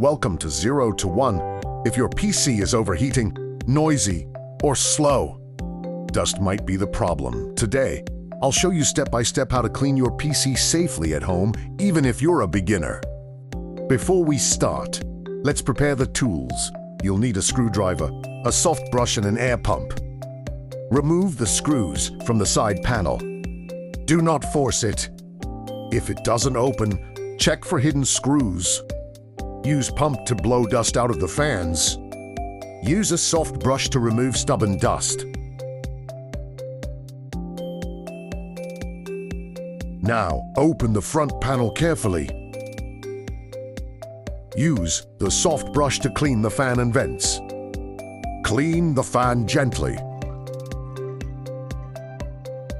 Welcome to 0 to 1. If your PC is overheating, noisy, or slow, dust might be the problem. Today, I'll show you step-by-step how to clean your PC safely at home, even if you're a beginner. Before we start, let's prepare the tools. You'll need a screwdriver, a soft brush, and an air pump. Remove the screws from the side panel. Do not force it. If it doesn't open, check for hidden screws. Use pump to blow dust out of the fans. Use a soft brush to remove stubborn dust. Now, open the front panel carefully. Use the soft brush to clean the fan and vents. Clean the fan gently.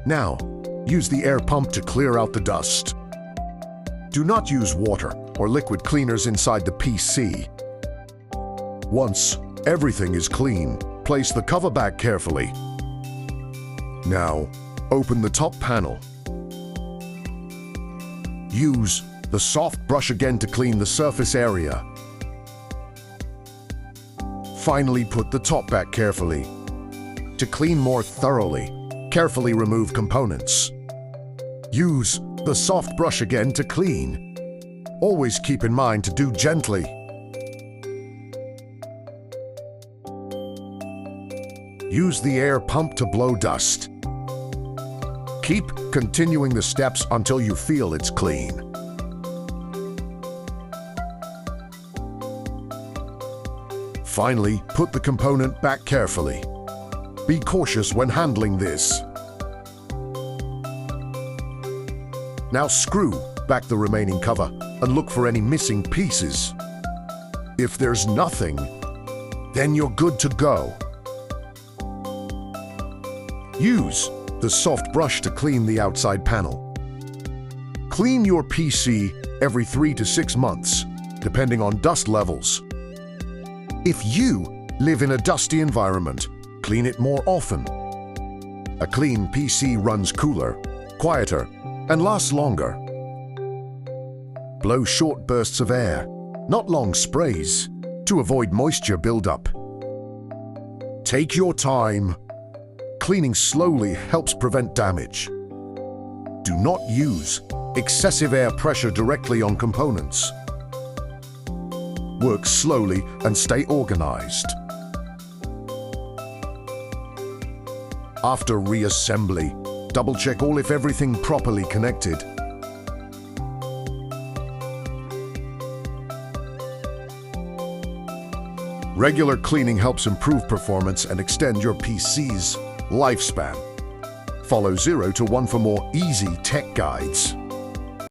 Now, use the air pump to clear out the dust. Do not use water or liquid cleaners inside the PC. Once everything is clean, place the cover back carefully. Now, open the top panel. Use the soft brush again to clean the surface area. Finally, put the top back carefully. To clean more thoroughly, carefully remove components. Use the soft brush again to clean. Always keep in mind to do gently. Use the air pump to blow dust. Keep continuing the steps until you feel it's clean. Finally, put the component back carefully. Be cautious when handling this. Now screw back the remaining cover and look for any missing pieces. If there's nothing, then you're good to go. Use the soft brush to clean the outside panel. Clean your PC every 3 to 6 months, depending on dust levels. If you live in a dusty environment, clean it more often. A clean PC runs cooler, quieter, and lasts longer. Blow short bursts of air, not long sprays, to avoid moisture buildup. Take your time. Cleaning slowly helps prevent damage. Do not use excessive air pressure directly on components. Work slowly and stay organized. After reassembly, double-check if everything properly connected. Regular cleaning helps improve performance and extend your PC's lifespan. Follow 0 to 1 for more easy tech guides.